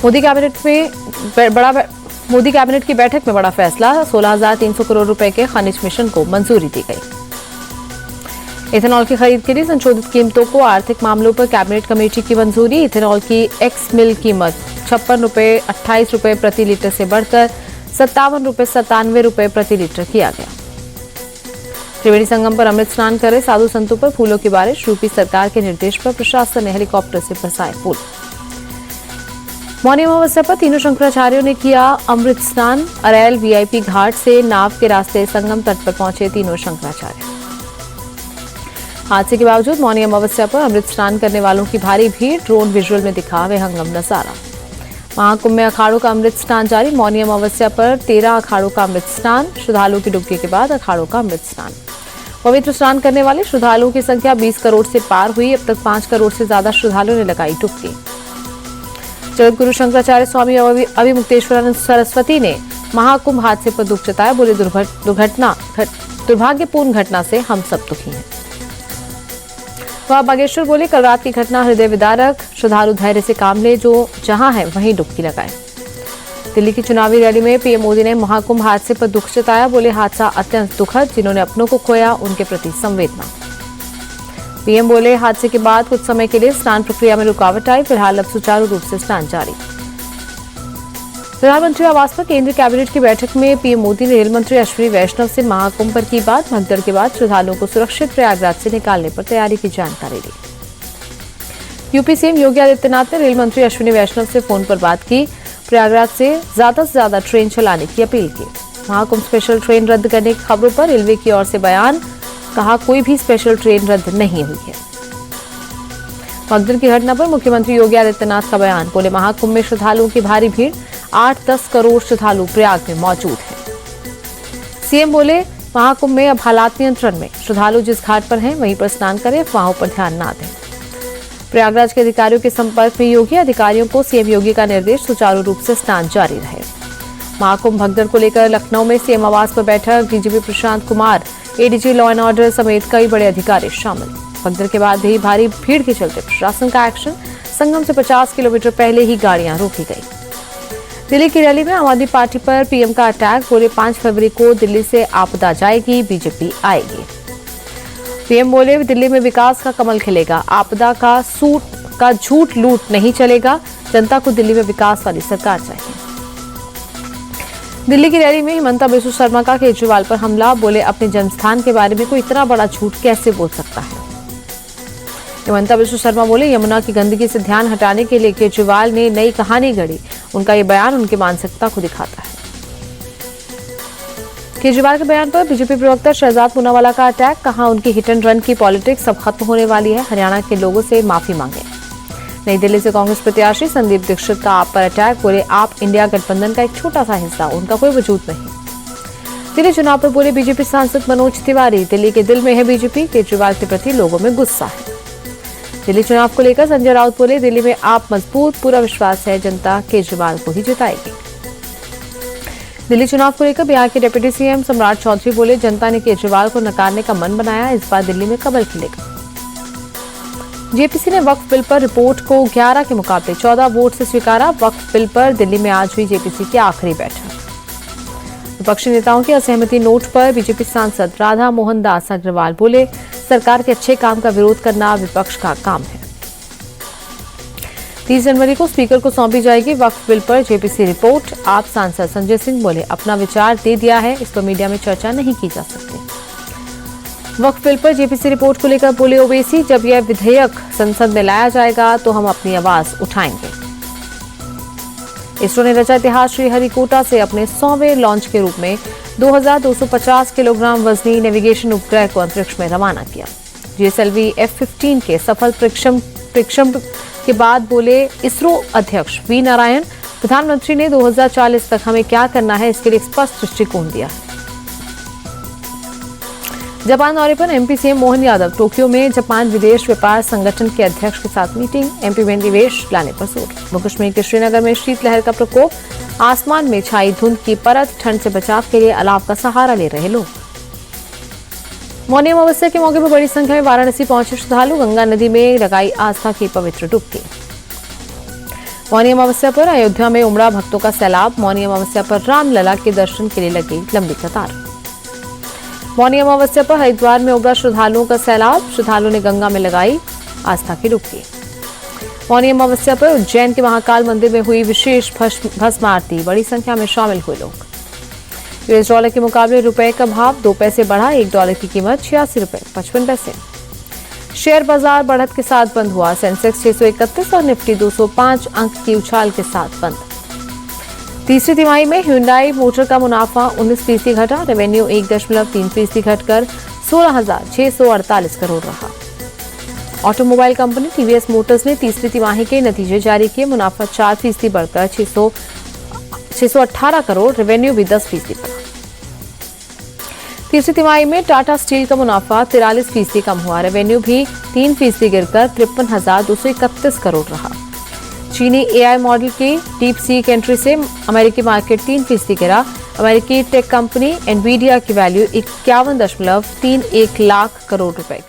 Modi cabinet की बैठक में बड़ा फैसला, 16,300 करोड़ रुपए के खनिज मिशन को मंजूरी दी गई। इथेनॉल की खरीद के लिए संशोधित कीमतों को आर्थिक मामलों पर कैबिनेट कमेटी की मंजूरी। इथेनॉल की एक्स मिल कीमत 56 रुपए 28 रुपए प्रति लीटर से बढ़कर 57 रुपए 97 रुपए प्रति लीटर किया गया। त्रिवेणी संगम पर अमृत स्नान करे साधु संतों पर फूलों की बारिश, यूपी सरकार के निर्देश पर प्रशासन ने हेलीकॉप्टर से बरसाए फूल। मौनी अमावस्या पर तीनों शंकराचार्यों ने किया अमृत स्नान। अरैल वीआईपी घाट से नाव के रास्ते संगम तट पर पहुंचे तीनों शंकराचार्य। हादसे के बावजूद मौनी अमावस्या पर अमृत स्नान करने वालों की भारी भीड़, ड्रोन विजुअल में दिखा विहंगम नजारा। महाकुंभ में अखाड़ों का अमृत स्नान जारी। मौनी अमावस्या पर 13 अखाड़ों का अमृत स्नान। श्रद्धालुओं की डुबकी के बाद अखाड़ों का अमृत स्नान। पवित्र स्नान करने वाले श्रद्धालुओं की संख्या 20 करोड़ से पार हुई। अब तक 5 करोड़ से ज्यादा श्रद्धालुओं ने लगाई डुबकी। जगत गुरु शंकराचार्य स्वामी अभिमुक्तेश्वरानंद सरस्वती ने महाकुंभ हादसे पर दुख जताया। बोले, दुर्भाग्यपूर्ण घटना से हम सब दुखी हैं। वह बागेश्वर बोले, कल रात की घटना हृदय विदारक। श्रद्धालु धैर्य से काम ले, जो जहां है वहीं डुबकी लगाए। दिल्ली की चुनावी रैली में पीएम मोदी ने महाकुंभ हादसे पर दुख जताया। बोले, हादसा अत्यंत दुखद, जिन्होंने अपनों को खोया उनके प्रति संवेदना। पीएम बोले, हादसे के बाद कुछ समय के लिए स्नान प्रक्रिया में रुकावट आई, फिलहाल अब सुचारू रूप से स्नान जारी। प्रधानमंत्री आवास पर केंद्रीय कैबिनेट की बैठक में पीएम मोदी ने रेल मंत्री अश्विनी वैष्णव से महाकुंभ पर की बात। भगदड़ के बाद श्रद्धालुओं को सुरक्षित प्रयागराज से निकालने पर तैयारी की जानकारी दी। यूपी सीएम योगी आदित्यनाथ ने रेल मंत्री अश्विनी वैष्णव से फोन पर बात की। प्रयागराज से ज्यादा ट्रेन चलाने की अपील की। महाकुंभ स्पेशल ट्रेन रद्द करने की खबरों पर रेलवे की ओर से बयान, कहा कोई भी स्पेशल ट्रेन रद्द नहीं हुई है। भगदड़ की घटना पर मुख्यमंत्री योगी आदित्यनाथ का बयान। बोले, महाकुंभ में श्रद्धालुओं की भारी भीड़, 8-10 करोड़ श्रद्धालु प्रयाग में मौजूद हैं। सीएम बोले, महाकुंभ में अब हालात नियंत्रण में। श्रद्धालु जिस घाट पर हैं वहीं पर स्नान करें, अफवाहों पर ध्यान न दें। प्रयागराज के अधिकारियों के संपर्क में योगी। अधिकारियों को सीएम योगी का निर्देश, सुचारू रूप से स्नान जारी रहे। महाकुंभ भगदड़ को लेकर लखनऊ में सीएम आवास पर बैठक। DGP Prashant Kumar, ADG law and order समेत कई बड़े अधिकारी शामिल। भगदड़ के बाद भी भारी भीड़ के चलते प्रशासन का एक्शन। संगम से 50 किलोमीटर पहले ही गाड़ियां रोकी गई। दिल्ली की रैली में आम आदमी पार्टी पर पीएम का अटैक। बोले, 5 फरवरी को दिल्ली से आपदा जाएगी, बीजेपी आएगी। पीएम बोले, दिल्ली में विकास का कमल खिलेगा, आपदा का झूठ लूट नहीं चलेगा। जनता को दिल्ली में विकास वाली सरकार चाहिए। दिल्ली की रैली में हिमंता बिस्वा शर्मा का केजरीवाल पर हमला। बोले, अपने जन्मस्थान के बारे में कोई इतना बड़ा झूठ कैसे बोल सकता है। हिमंता बिस्वा शर्मा बोले, यमुना की गंदगी से ध्यान हटाने के लिए केजरीवाल ने नई कहानी गढ़ी। उनका ये बयान उनकी मानसिकता को दिखाता है। केजरीवाल के बयान पर बीजेपी प्रवक्ता शहजाद पूनावाला का अटैक। कहा, उनकी हिट एंड रन की पॉलिटिक्स अब खत्म होने वाली है। हरियाणा के लोगों से माफी मांगे। नई दिल्ली से कांग्रेस प्रत्याशी संदीप दीक्षित का आप पर अटैक। बोले, आप इंडिया गठबंधन का एक छोटा सा हिस्सा, उनका कोई वजूद नहीं। दिल्ली चुनाव पर बोले बीजेपी सांसद मनोज तिवारी, दिल्ली के दिल में है बीजेपी। केजरीवाल के प्रति लोगों में गुस्सा है। दिल्ली चुनाव को लेकर संजय राउत बोले, दिल्ली में आप मजबूत, पूरा विश्वास है जनता केजरीवाल को ही जिताएगी। दिल्ली चुनाव को लेकर बिहार के डिप्टी सीएम सम्राट चौधरी बोले, जनता ने केजरीवाल को नकारने का मन बनाया, इस बार दिल्ली में कमल खिलेगा। जेपीसी ने वक्फ बिल पर रिपोर्ट को 11 के मुकाबले 14 वोट से स्वीकारा। वक्फ बिल पर दिल्ली में आज हुई जेपीसी की आखिरी बैठक। विपक्षी नेताओं की असहमति नोट पर बीजेपी सांसद राधा मोहन दास अग्रवाल बोले, सरकार के अच्छे काम का विरोध करना विपक्ष का काम है। 30 जनवरी को स्पीकर को सौंपी जाएगी वक्फ बिल पर जेपीसी रिपोर्ट। आप सांसद संजय सिंह बोले, अपना विचार दे दिया है, इस पर मीडिया में चर्चा नहीं की जा सकती। वक्फ बिल पर जेपीसी रिपोर्ट को लेकर बोले ओवैसी, जब यह विधेयक संसद में लाया जाएगा तो हम अपनी आवाज उठाएंगे। इसरो ने रचा इतिहास। श्रीहरिकोटा से अपने 100वें लॉन्च के रूप में 2250 किलोग्राम वजनी नेविगेशन उपग्रह को अंतरिक्ष में रवाना किया। जीएसएलवी F-15 के सफल प्रक्षेपण के बाद बोले इसरो अध्यक्ष वी नारायण, प्रधानमंत्री ने 2040 तक हमें क्या करना है, इसके लिए स्पष्ट दृष्टिकोण दिया है। जापान दौरे पर MP CM Mohan Yadav, Tokyo में जापान विदेश व्यापार संगठन के अध्यक्ष के साथ मीटिंग। एमपी में निवेश लाने पर जोर। जम्मू कश्मीर के श्रीनगर में शीतलहर का प्रकोप, आसमान में छाई धुंध की परत, ठंड से बचाव के लिए अलाव का सहारा ले रहे लोग। मौनी अमावस्या के मौके पर बड़ी संख्या में वाराणसी पहुंचे श्रद्धालु, गंगा नदी में लगाई आस्था की पवित्र डुबकी। मौनी अमावस्या पर अयोध्या में उमड़ा भक्तों का सैलाब। मौनी अमावस्या पर रामलला के दर्शन के लिए लगी लंबी कतार। मौनी अमावस्या पर हरिद्वार में उमड़ा श्रद्धालुओं का सैलाब। श्रद्धालुओं ने गंगा में लगाई आस्था की डुबकी। मौनी अमावस्या पर उज्जैन के महाकाल मंदिर में हुई विशेष भस्म आरती। बड़ी संख्या में शामिल हुए लोग। यूएस डॉलर के मुकाबले रुपए का भाव 2 पैसे बढ़ा। $1 की कीमत 86 रुपए 55 पैसे। शेयर बाजार बढ़त के साथ बंद हुआ। सेंसेक्स 631 और निफ्टी 205 अंक की उछाल के साथ बंद। तीसरी तिमाही में ह्युंडई मोटर का मुनाफा 19% घटा। रेवेन्यू 1.3% घटकर 16,648 करोड़ रहा। ऑटोमोबाइल कंपनी टीवीएस मोटर्स ने तीसरी तिमाही के नतीजे जारी किए। मुनाफा 4% बढ़कर 618 करोड़। रेवेन्यू भी 10% बढ़ा। तीसरी तिमाही में टाटा स्टील का मुनाफा 43% कम हुआ। रेवेन्यू भी 3% गिरकर 53,231 करोड़ रहा। चीनी एआई मॉडल की डीप सीक एंट्री से अमेरिकी मार्केट 3% गिरा। अमेरिकी टेक कंपनी एनवीडिया की वैल्यू 51.31 लाख करोड़ रुपए।